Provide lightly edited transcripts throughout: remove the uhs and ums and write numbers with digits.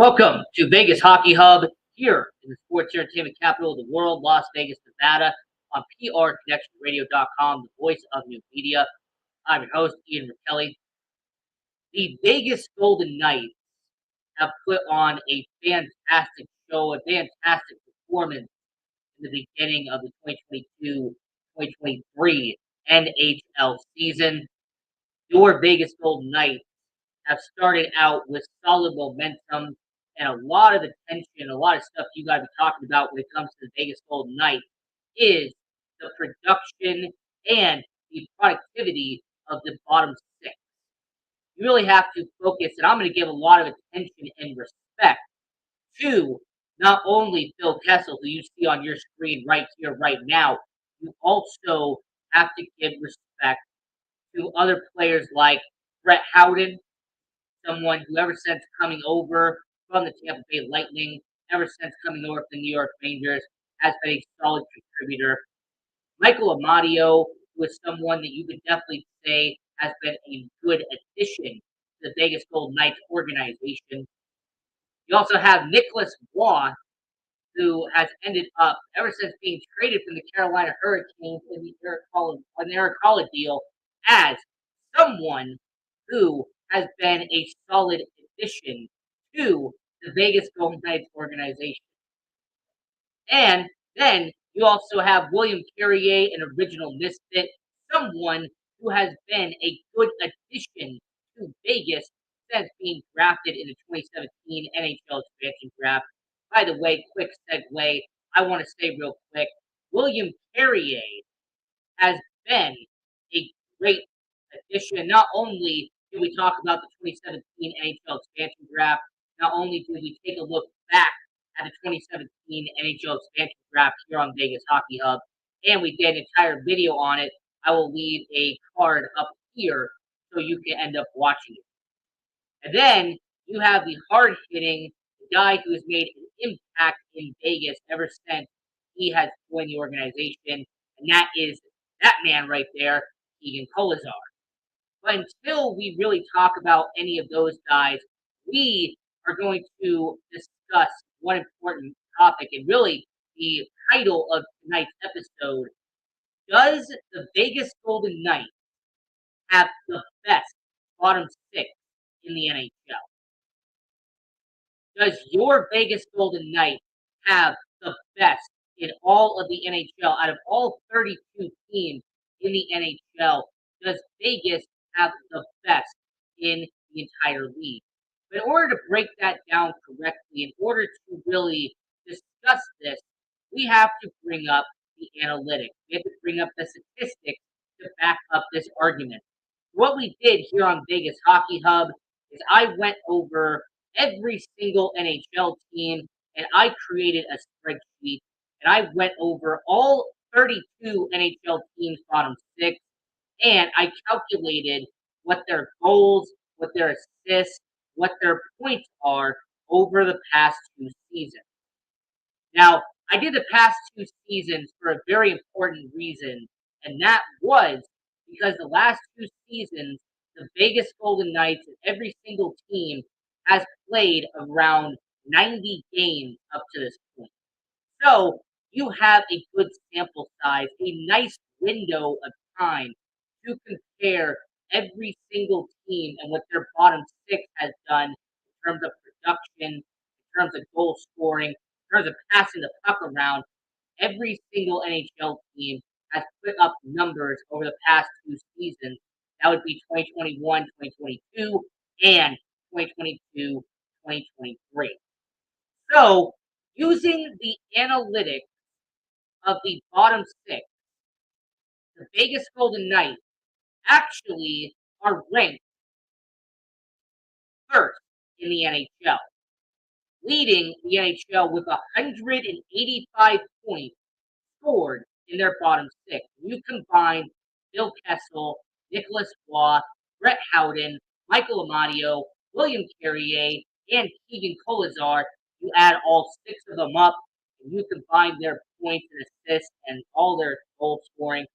Welcome to Vegas Hockey Hub here in the sports entertainment capital of the world, Las Vegas, Nevada, on PRConnectionRadio.com, the voice of new media. I'm your host, Ian Rachiele. The Vegas Golden Knights have put on a fantastic show, a fantastic performance in the beginning of the 2022-2023 NHL season. Your Vegas Golden Knights have started out with solid momentum and a lot of attention, a lot of stuff you got to be talking about when it comes to the Vegas Golden Knights is the production and the productivity of the bottom six. You really have to focus, and I'm going to give a lot of attention and respect to not only Phil Kessel, who you see on your screen right here, right now, you also have to give respect to other players like Brett Howden, someone who ever since coming over from the Tampa Bay Lightning, ever since coming over from the New York Rangers, has been a solid contributor. Michael Amadio, who is someone that you could definitely say has been a good addition to the Vegas Golden Knights organization. You also have Nicholas Waugh, who has ended up, ever since being traded from the Carolina Hurricanes in the Eric Halla deal, as someone who has been a solid addition to the Vegas Golden Knights organization. And then you also have William Carrier, an original misfit, someone who has been a good addition to Vegas since being drafted in the 2017 NHL expansion draft. By the way, quick segue, I want to say real quick, William Carrier has been a great addition. Not only did we talk about the 2017 NHL expansion draft, not only did we take a look back at the 2017 NHL expansion draft here on Vegas Hockey Hub, and we did an entire video on it. I will leave a card up here so you can end up watching it. And then you have the hard hitting guy who has made an impact in Vegas ever since he has joined the organization, and that is that man right there, Keegan Kolazar. But until we really talk about any of those guys, we are going to discuss one important topic, and really the title of tonight's episode. Does the Vegas Golden Knights have the best bottom six in the NHL? Does your Vegas Golden Knights have the best in all of the NHL? Out of all 32 teams in the NHL, does Vegas have the best in the entire league? But in order to break that down correctly, in order to really discuss this, we have to bring up the analytics. We have to bring up the statistics to back up this argument. What we did here on Vegas Hockey Hub is I went over every single NHL team and I created a spreadsheet and I went over all 32 NHL teams bottom six and I calculated what their goals, what their assists, what their points are over the past two seasons. Now, I did the past two seasons for a very important reason, and that was because the last two seasons, the Vegas Golden Knights and every single team has played around 90 games up to this point. So you have a good sample size, a nice window of time to compare every single team and what their bottom six has done in terms of production, in terms of goal scoring, in terms of passing the puck around. Every single NHL team has put up numbers over the past two seasons. That would be 2021, 2022, and 2022, 2023. So, using the analytics of the bottom six, the Vegas Golden Knights actually are ranked first in the NHL, leading the NHL with 185 points scored in their bottom six. You combine Phil Kessel, Nicholas Waugh, Brett Howden, Michael Amadio, William Carrier, and Keegan Kolazar. You add all six of them up, and you combine their points and assists and all their goal scoring.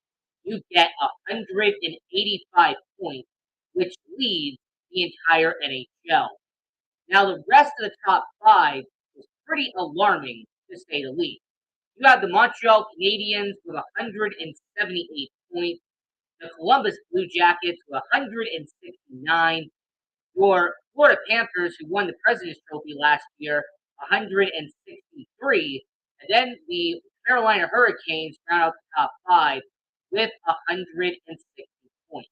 You get 185 points, which leads the entire NHL. Now, the rest of the top five is pretty alarming, to say the least. You have the Montreal Canadiens with 178 points, the Columbus Blue Jackets with 169, your Florida Panthers, who won the President's Trophy last year, 163, and then the Carolina Hurricanes round out the top five with 160 points.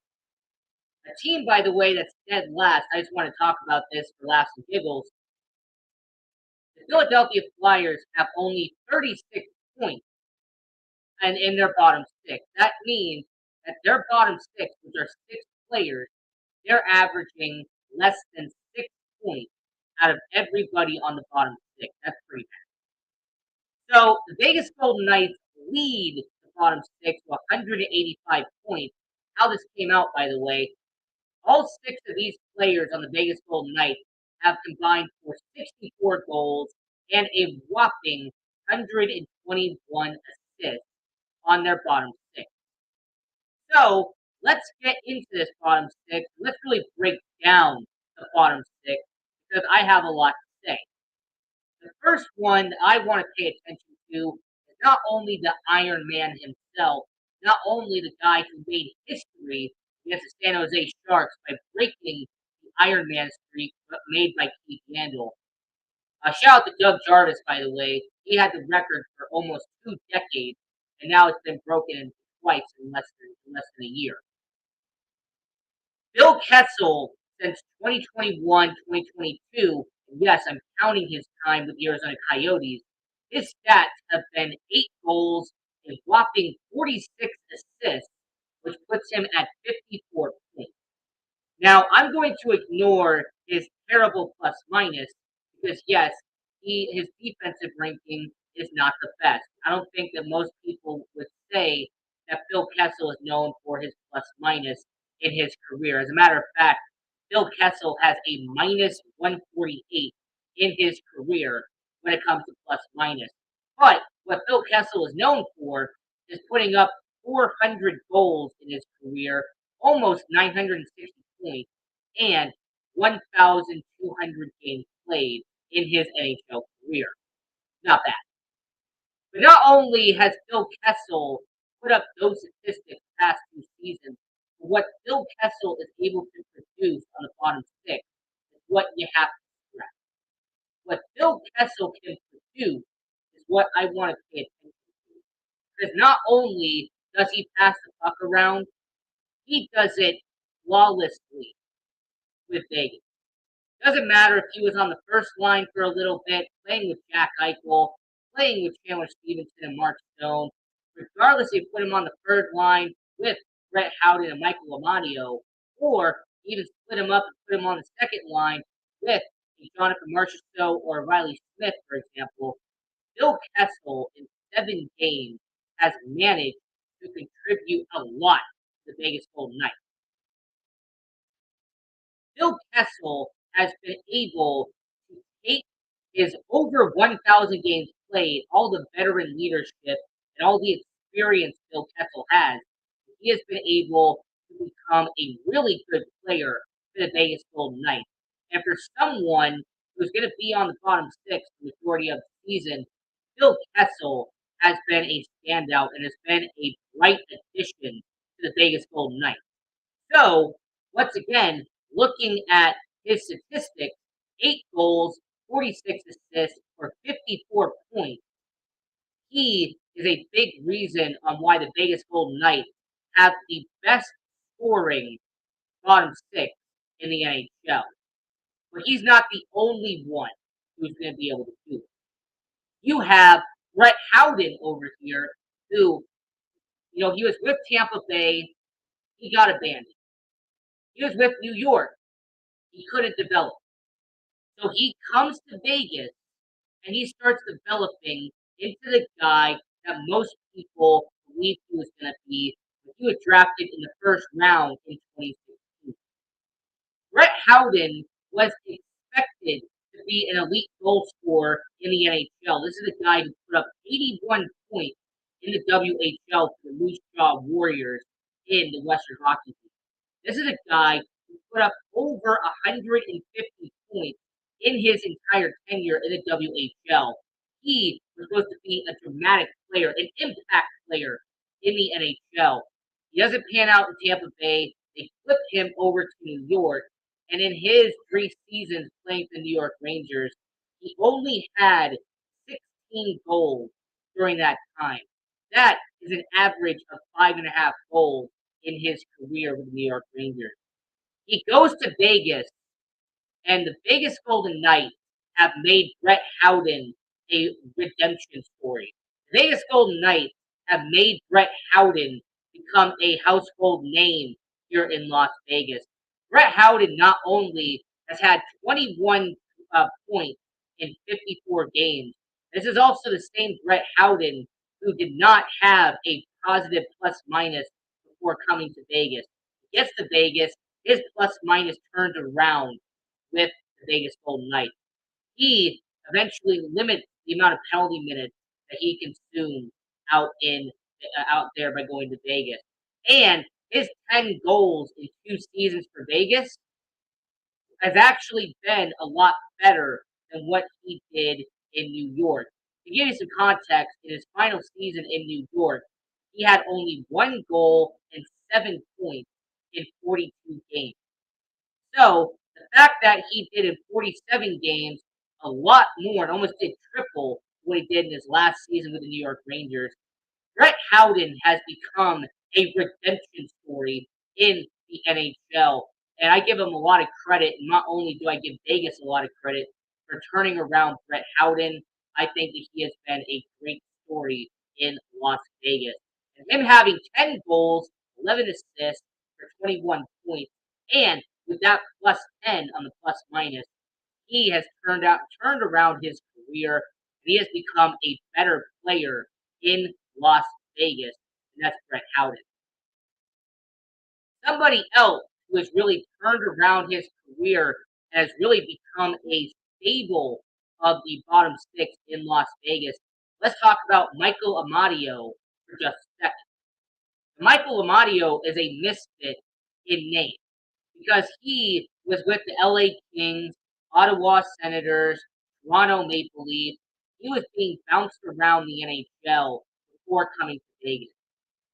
A team, by the way, that's dead last. I just want to talk about this for laughs and giggles. The Philadelphia Flyers have only 36 points and in their bottom six. That means that their bottom six, which are six players, they're averaging less than 6 points out of everybody on the bottom six. That's pretty bad. So the Vegas Golden Knights lead the bottom six with 185 points. How this came out, by the way, all six of these players on the Vegas Golden Knights have combined for 64 goals and a whopping 121 assists on their bottom six. So let's get into this bottom six. Let's really break down the bottom six because I have a lot to say. The first one that I want to pay attention to is not only the Iron Man himself, not only the guy who made history against the San Jose Sharks by breaking the Iron Man streak made by Keith Yandel. Shout out to Doug Jarvis, by the way. He had the record for almost 2 decades, and now it's been broken twice in less than a year. Bill Kessel, since 2021, 2022, and yes, I'm counting his time with the Arizona Coyotes, his stats have been 8 goals, a whopping 46 assists, which puts him at 54 points. Now, I'm going to ignore his terrible plus minus because, yes, his defensive ranking is not the best. I don't think that most people would say that Phil Kessel is known for his plus minus in his career. As a matter of fact, Phil Kessel has a minus 148 in his career when it comes to plus minus. But what Phil Kessel is known for is putting up 400 goals in his career, almost 960 points, and 1,200 games played in his NHL career. Not bad. But not only has Phil Kessel put up those statistics past 2 seasons, but what Phil Kessel is able to produce on the bottom six is what you have to stress. What Phil Kessel can produce is what I want to pay attention to. Because not only does he pass the puck around, he does it flawlessly with Vegas. Doesn't matter if he was on the first line for a little bit, playing with Jack Eichel, playing with Chandler Stevenson and Mark Stone. Regardless if you put him on the third line with Brett Howden and Michael Amadio, or even split him up and put him on the second line with Jonathan Marchessault or Riley Smith, for example, Bill Kessel in 7 games has managed to contribute a lot to the Vegas Golden Knights. Bill Kessel has been able to take his over 1,000 games played, all the veteran leadership, and all the experience Bill Kessel has. He has been able to become a really good player for the Vegas Golden Knights. And for someone who's going to be on the bottom six the majority of the season, Bill Kessel has been a standout and has been a bright addition to the Vegas Golden Knights. So, once again, looking at his statistics, 8 goals, 46 assists, for 54 points, he is a big reason on why the Vegas Golden Knights have the best scoring bottom six in the NHL. But he's not the only one who's going to be able to do it. You have Brett Howden over here, who, he was with Tampa Bay, he got abandoned. He was with New York, he couldn't develop. So he comes to Vegas and he starts developing into the guy that most people believed he was going to be when he was drafted in the first round in 2016. Brett Howden was expected to be an elite goal scorer in the NHL. This is a guy who put up 81 points in the WHL for the Moose Jaw Warriors in the Western Hockey League. This is a guy who put up over 150 points in his entire tenure in the WHL. He was supposed to be a dramatic player, an impact player in the NHL. He doesn't pan out in Tampa Bay. They flip him over to New York, and in his 3 seasons playing for the New York Rangers, he only had 16 goals during that time. That is an average of 5.5 goals in his career with the New York Rangers. He goes to Vegas, and the Vegas Golden Knights have made Brett Howden a redemption story. The Vegas Golden Knights have made Brett Howden become a household name here in Las Vegas. Brett Howden not only has had 21 points in 54 games, this is also the same Brett Howden who did not have a positive plus minus before coming to Vegas. He gets to Vegas, his plus minus turned around with the Vegas Golden Knights. He eventually limits the amount of penalty minutes that he consumed out there by going to Vegas. And his 10 goals in 2 seasons for Vegas has actually been a lot better than what he did in New York. To give you some context, in his final season in New York, he had only 1 goal and 7 points in 42 games. So the fact that he did in 47 games a lot more and almost did triple what he did in his last season with the New York Rangers, Brett Howden has become a redemption story in the NHL. And I give him a lot of credit. And not only do I give Vegas a lot of credit for turning around Brett Howden, I think that he has been a great story in Las Vegas. And him having 10 goals, 11 assists for 21 points, and with that plus 10 on the plus minus, he has turned around his career, and he has become a better player in Las Vegas, and that's Brett Howden. Somebody else who has really turned around his career and has really become a staple of the bottom six in Las Vegas. Let's talk about Michael Amadio for just a second. Michael Amadio is a misfit in name because he was with the LA Kings, Ottawa Senators, Toronto Maple Leafs. He was being bounced around the NHL before coming to Vegas.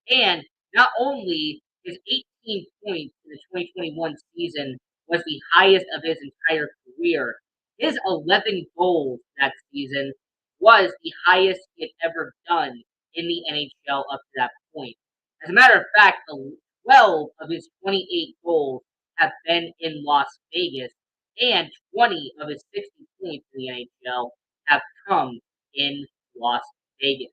And not only his 18 points in the 2021 season was the highest of his entire career, his 11 goals that season was the highest he had ever done in the NHL up to that point. As a matter of fact, 12 of his 28 goals have been in Las Vegas, and 20 of his 60 points in the NHL have come in Las Vegas.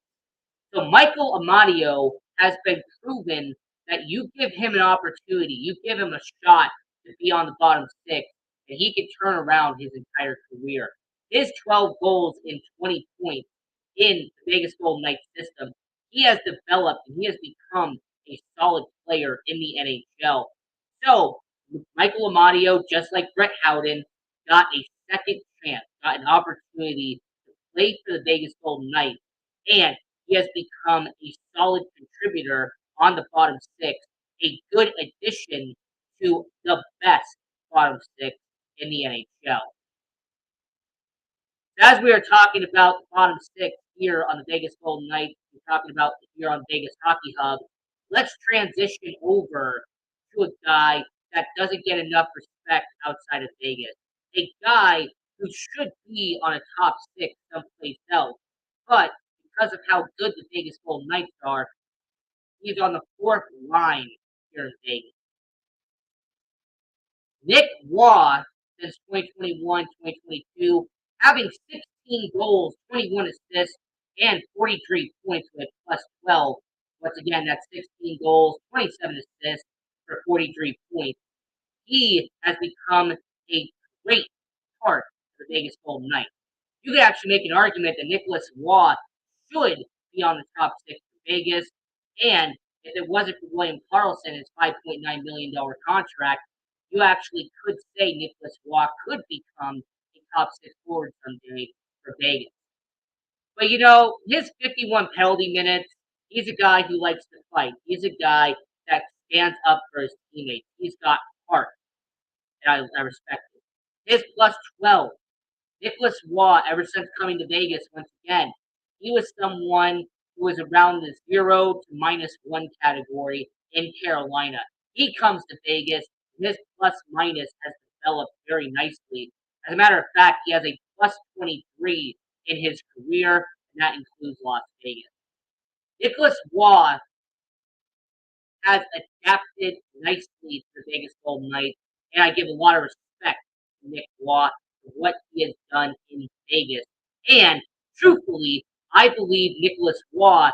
So Michael Amadio has been proven that you give him an opportunity, you give him a shot to be on the bottom six, and he can turn around his entire career. His 12 goals in 20 points in the Vegas Golden Knights system, he has developed and he has become a solid player in the NHL. So Michael Amadio, just like Brett Howden, got a second chance, got an opportunity to play for the Vegas Golden Knights, and he has become a solid contributor on the bottom six, a good addition to the best bottom six in the NHL. As we are talking about the bottom six here on the Vegas Golden Knights, we're talking about here on Vegas Hockey Hub, let's transition over to a guy that doesn't get enough respect outside of Vegas. A guy who should be on a top six someplace else, but because of how good the Vegas Golden Knights are, he's on the fourth line here in Vegas. Nick Waugh, since 2021, 2022, having 16 goals, 21 assists, and 43 points with plus 12. Once again, that's 16 goals, 27 assists for 43 points. He has become a great part of the Vegas Golden Knights. You could actually make an argument that Nicholas Waugh should be on the top six for Vegas, and if it wasn't for William Karlsson, his $5.9 million contract, you actually could say Nicholas Waugh could become a top six forward someday for Vegas. But his 51 penalty minutes, he's a guy who likes to fight. He's a guy that stands up for his teammates. He's got heart, and I respect it. His plus 12 Nicholas Waugh, ever since coming to Vegas once again, he was someone who was around the 0 to -1 category in Carolina. He comes to Vegas, and his plus minus has developed very nicely. As a matter of fact, he has a plus 23 in his career, and that includes Las Vegas. Nicholas Waugh has adapted nicely to the Vegas Golden Knights, and I give a lot of respect to Nick Waugh for what he has done in Vegas. And truthfully, I believe Nick Waugh,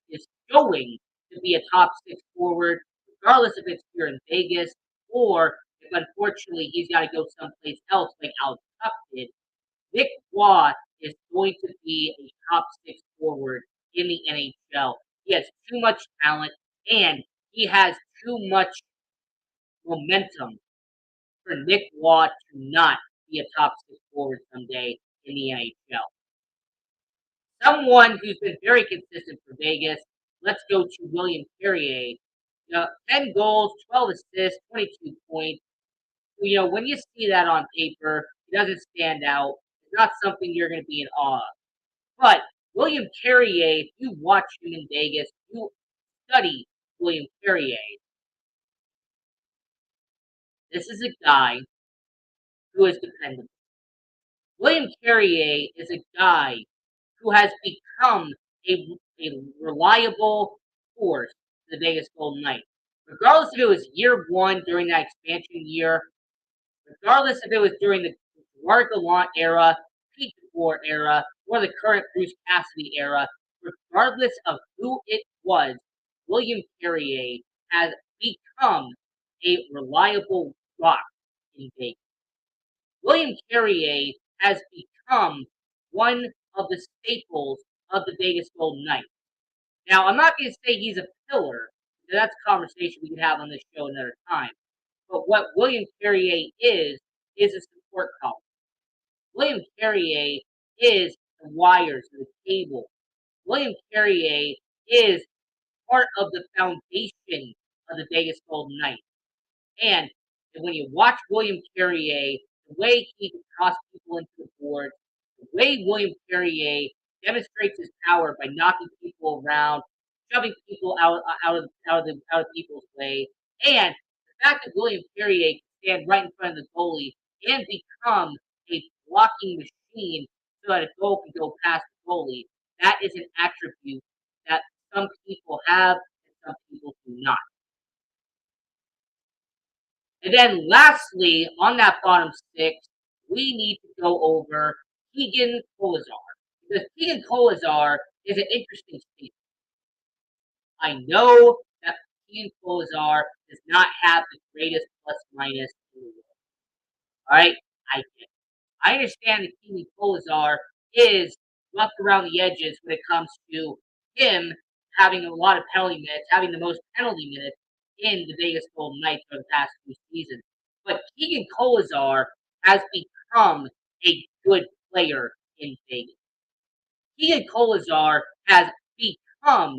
is going to be a top six forward, regardless if it's here in Vegas or if unfortunately he's got to go someplace else like Alex Tuck did. Nick Waugh is going to be a top six forward in the NHL. He has too much talent and he has too much momentum for Nick Waugh to not be a top six forward someday in the NHL. Someone who's been very consistent for Vegas. Let's go to William Carrier. 10 goals, 12 assists, 22 points. When you see that on paper, it doesn't stand out. It's not something you're going to be in awe of. But William Carrier, if you watch him in Vegas, you study William Carrier. This is a guy who is dependable. William Carrier is a guy who has become a reliable force for the Vegas Golden Knights. Regardless if it was year one during that expansion year, regardless if it was during the Gerard Gallant era, Pete DeBoer era, or the current Bruce Cassidy era, regardless of who it was, William Carrier has become a reliable rock in Vegas. William Carrier has become one of the staples of the Vegas Golden Knights. Now, I'm not going to say he's a pillar. That's a conversation we can have on this show another time. But what William Carrier is a support column. William Carrier is the wires, the cable. William Carrier is part of the foundation of the Vegas Golden Knights. And when you watch William Carrier, the way he can toss people into the board, the way William Carrier demonstrates his power by knocking people around, shoving people out of people's way, and the fact that William Carrier can stand right in front of the goalie and become a blocking machine so that a goal can go past the goalie, that is an attribute that some people have and some people do not. And then lastly, on that bottom six, we need to go over Keegan Kolesar. Because Keegan Kolesar is an interesting speaker. I know that Keegan Kolesar does not have the greatest plus minus in the world. Alright? I get it. I understand that Keegan Kolesar is rough around the edges when it comes to him having a lot of penalty minutes, having the most penalty minutes in the Vegas Golden Knights for the past few seasons. But Keegan Kolesar has become a good player in Vegas. Keegan Kolesar has become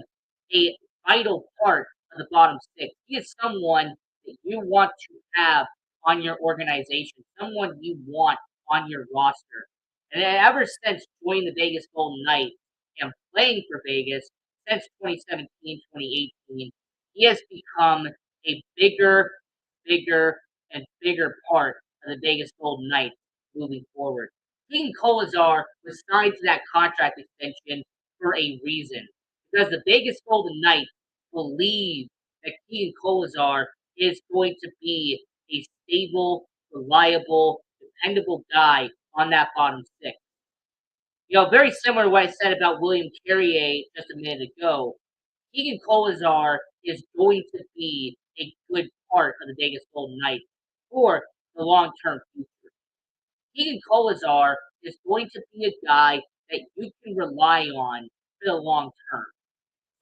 a vital part of the bottom six. He is someone that you want to have on your organization, someone you want on your roster. And ever since joining the Vegas Golden Knights and playing for Vegas since 2017, 2018, he has become a bigger, and bigger part of the Vegas Golden Knights moving forward. Keegan Kolesar was signed to that contract extension for a reason. Because the Vegas Golden Knights believe that Keegan Kolesar is going to be a stable, reliable, dependable guy on that bottom six. Very similar to what I said about William Carrier just a minute ago. Keegan Kolesar is going to be a good part of the Vegas Golden Knights for the long-term future. Keegan Kolesar is going to be a guy that you can rely on for the long term.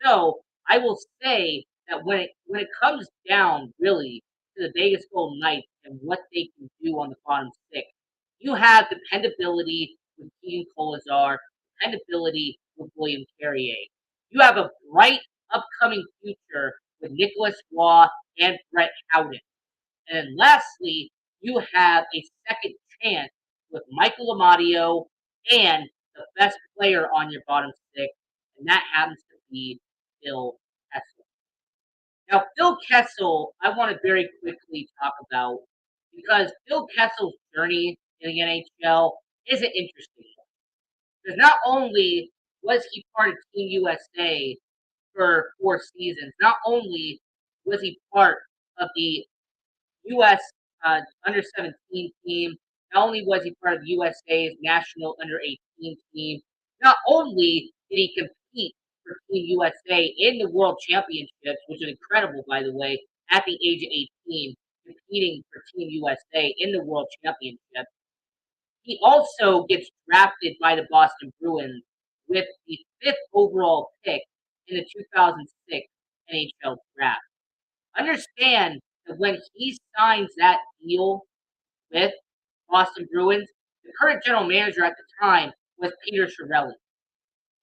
So I will say that when it comes down really to the Vegas Golden Knights and what they can do on the bottom six, you have dependability with Keegan Kolesar, dependability with William Carrier. You have a bright upcoming future with Nicholas Waugh and Brett Howden. And then lastly, you have a second chance with Michael Amadio and the best player on your bottom six, and that happens to be Phil Kessel. Now, Phil Kessel, I want to very quickly talk about because Phil Kessel's journey in the NHL is an interesting one. Because not only was he part of Team USA for 4 seasons, not only was he part of the U.S. under 17 team. Not only was he part of USA's national under 18 team, not only did he compete for Team USA in the World Championships, which is incredible, by the way, at the age of 18, competing for Team USA in the World Championship, he also gets drafted by the Boston Bruins with the fifth overall pick in the 2006 NHL draft. Understand that when he signs that deal with Boston Bruins, the current general manager at the time was Peter Chiarelli.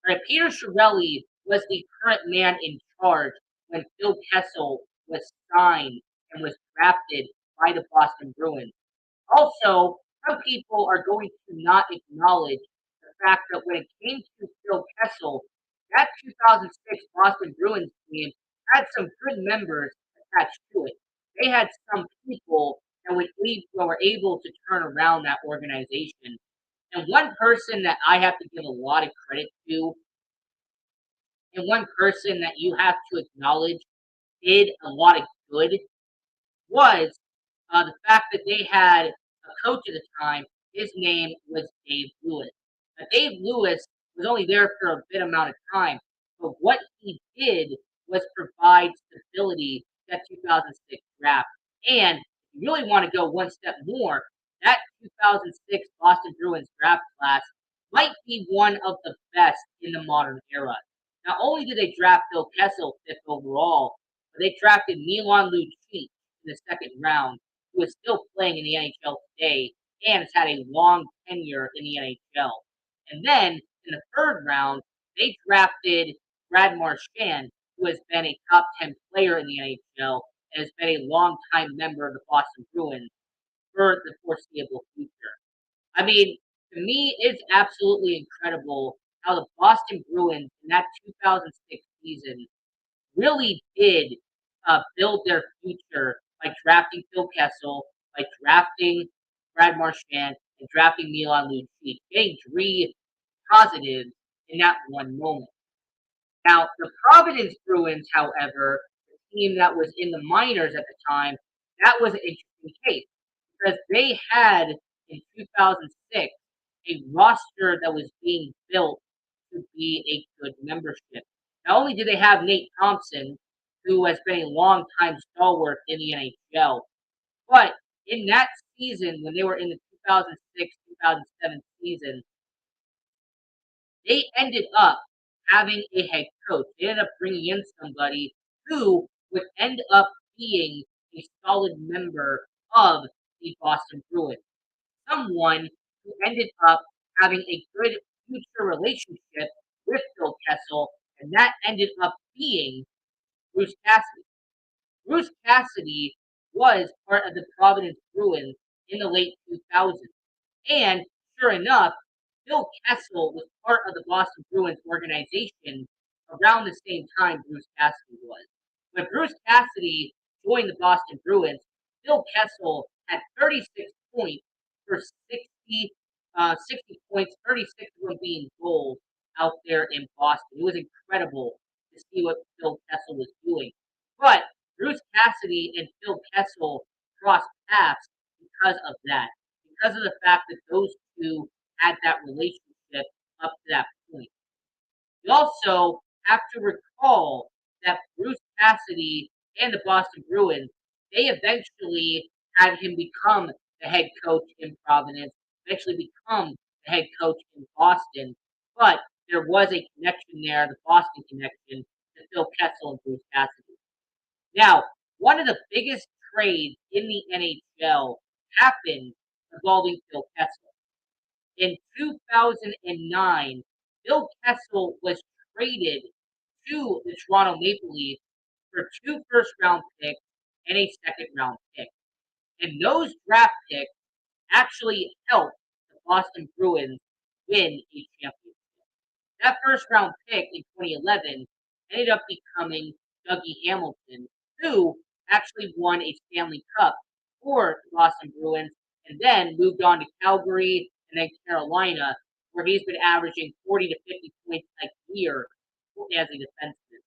Right? Peter Chiarelli was the current man in charge when Phil Kessel was signed and was drafted by the Boston Bruins. Also, some people are going to not acknowledge the fact that when it came to Phil Kessel, that 2006 Boston Bruins team had some good members attached to it. They had some people that were able to turn around that organization. And one person that I have to give a lot of credit to, and one person that you have to acknowledge did a lot of good was the fact that they had a coach at the time. His name was Dave Lewis. Now, Dave Lewis was only there for a bit amount of time, but what he did was provide stability to that 2006 draft. And if you really want to go one step more, that 2006 Boston Bruins draft class might be one of the best in the modern era. Not only did they draft Phil Kessel fifth overall, but they drafted Milan Lucic in the second round, who is still playing in the NHL today and has had a long tenure in the NHL. And then in the third round, they drafted Brad Marchand, who has been a top 10 player in the NHL and has been a longtime member of the Boston Bruins for the foreseeable future. I mean, to me, it's absolutely incredible how the Boston Bruins in that 2006 season really did build their future by drafting Phil Kessel, by drafting Brad Marchand, and drafting Milan Lucic, getting three positives in that one moment. Now, the Providence Bruins, however, the team that was in the minors at the time, that was an interesting case because they had in 2006 a roster that was being built to be a good membership. Not only did they have Nate Thompson, who has been a long-time stalwart in the NHL, but in that season, when they were in the 2006-2007 season, they ended up having a head coach. They ended up bringing in somebody who would end up being a solid member of the Boston Bruins. Someone who ended up having a good future relationship with Phil Kessel, and that ended up being Bruce Cassidy. Bruce Cassidy was part of the Providence Bruins in the late 2000s. And sure enough, Phil Kessel was part of the Boston Bruins organization around the same time Bruce Cassidy was. When Bruce Cassidy joined the Boston Bruins, Phil Kessel had 36 points for 60 points, 36 of them being goals out there in Boston. It was incredible to see what Phil Kessel was doing. But Bruce Cassidy and Phil Kessel crossed paths because of that, because of the fact that those two had that relationship up to that point. We also have to recall that Bruce Cassidy and the Boston Bruins, they eventually had him become the head coach in Providence, eventually become the head coach in Boston. But there was a connection there, the Boston connection, to Phil Kessel and Bruce Cassidy. Now, one of the biggest trades in the NHL happened involving Phil Kessel. In 2009, Phil Kessel was traded to the Toronto Maple Leafs for two first-round picks and a second-round pick. And those draft picks actually helped the Boston Bruins win a championship. That first round pick in 2011 ended up becoming Dougie Hamilton, who actually won a Stanley Cup for the Boston Bruins and then moved on to Calgary and then Carolina, where he's been averaging 40 to 50 points a year as a defenseman.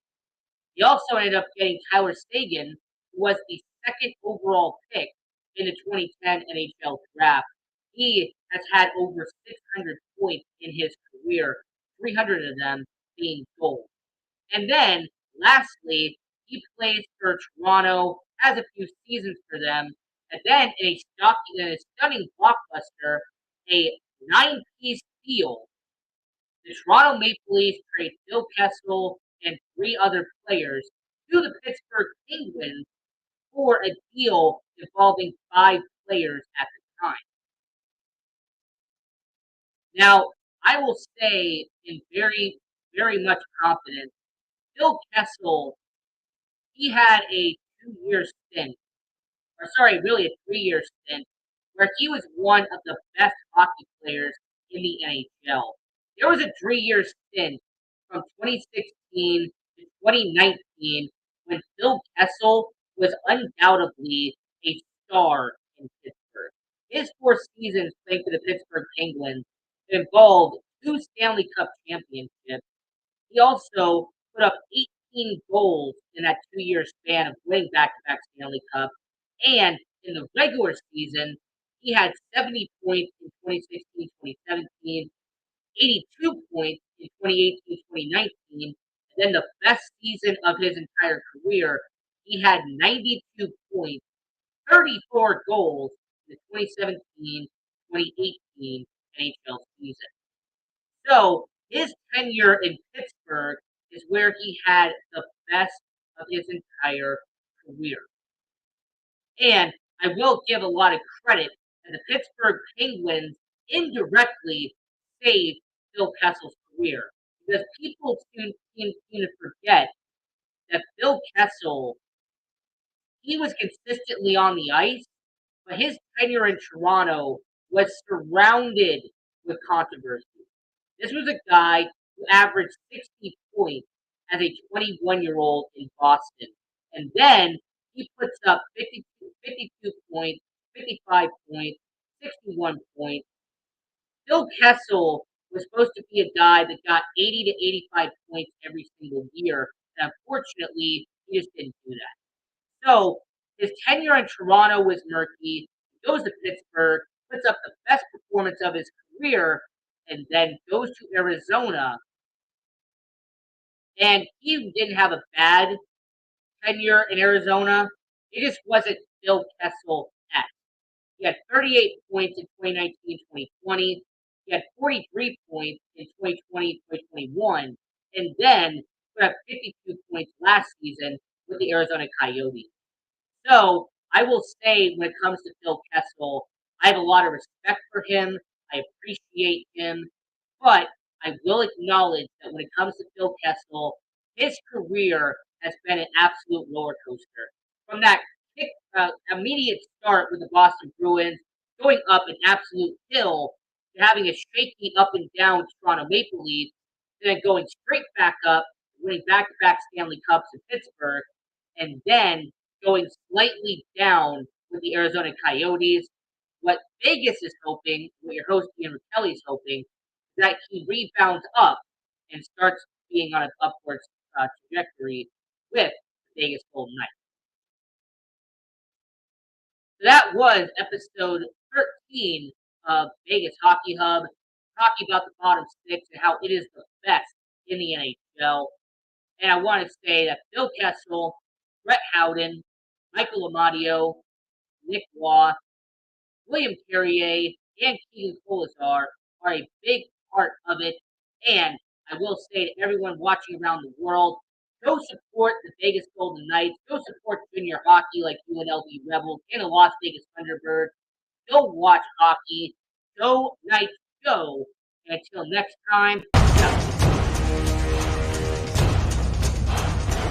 He also ended up getting Tyler Seguin, who was the second overall pick in the 2010 NHL draft. He has had over 600 points in his career, 300 of them being goals. And then, lastly, he plays for Toronto, has a few seasons for them, and then in a stunning blockbuster, a nine-piece deal, the Toronto Maple Leafs trade Phil Kessel and three other players to the Pittsburgh Penguins for a deal involving five players at the time. Now, I will say in very, very much confidence, Phil Kessel, he had a 2-year stint, or sorry, really a 3-year stint, where he was one of the best hockey players in the NHL. There was a 3-year stint from 2016 to 2019 when Phil Kessel was undoubtedly a star in Pittsburgh. His 4 seasons playing for the Pittsburgh Penguins involved 2 Stanley Cup championships. He also put up 18 goals in that 2-year span of winning back-to-back Stanley Cup. And in the regular season, he had 70 points in 2016-2017, 82 points in 2018-2019, and then the best season of his entire career, he had 92 points, 34 goals in the 2017-2018 NHL season. So his tenure in Pittsburgh is where he had the best of his entire career. And I will give a lot of credit that the Pittsburgh Penguins indirectly saved Phil Kessel's career. Because people seem to forget that Phil Kessel, he was consistently on the ice, but his tenure in Toronto was surrounded with controversy. This was a guy who averaged 60 points as a 21-year-old in Boston. And then he puts up 52 points, 55 points, 61 points. Phil Kessel was supposed to be a guy that got 80 to 85 points every single year. And unfortunately, he just didn't do that. So his tenure in Toronto was murky. He goes to Pittsburgh, puts up the best performance of his career, and then goes to Arizona. And he didn't have a bad tenure in Arizona. It just wasn't Phil Kessel-esque. He had 38 points in 2019-2020. He had 43 points in 2020-2021. And then put up 52 points last season with the Arizona Coyotes. So I will say when it comes to Phil Kessel, I have a lot of respect for him. I appreciate him. But I will acknowledge that when it comes to Phil Kessel, his career has been an absolute roller coaster. From that immediate start with the Boston Bruins, going up an absolute hill, to having a shaky up and down Toronto Maple Leafs, then going straight back up, winning back-to-back Stanley Cups in Pittsburgh, and then going slightly down with the Arizona Coyotes. What Vegas is hoping, what your host Ian Rachiele is hoping, is that he rebounds up and starts being on an upwards trajectory with the Vegas Golden Knights. So that was episode 13 of Vegas Hockey Hub, talking about the bottom six and how it is the best in the NHL. And I want to say that Phil Kessel, Brett Howden, Michael Amadio, Nick Waugh, William Carrier, and Keegan Kolesar are a big part of it. And I will say to everyone watching around the world, go support the Vegas Golden Knights. Go support junior hockey like UNLV Rebels and the Las Vegas Thunderbirds. Go watch hockey. Go Knights, go. And until next time,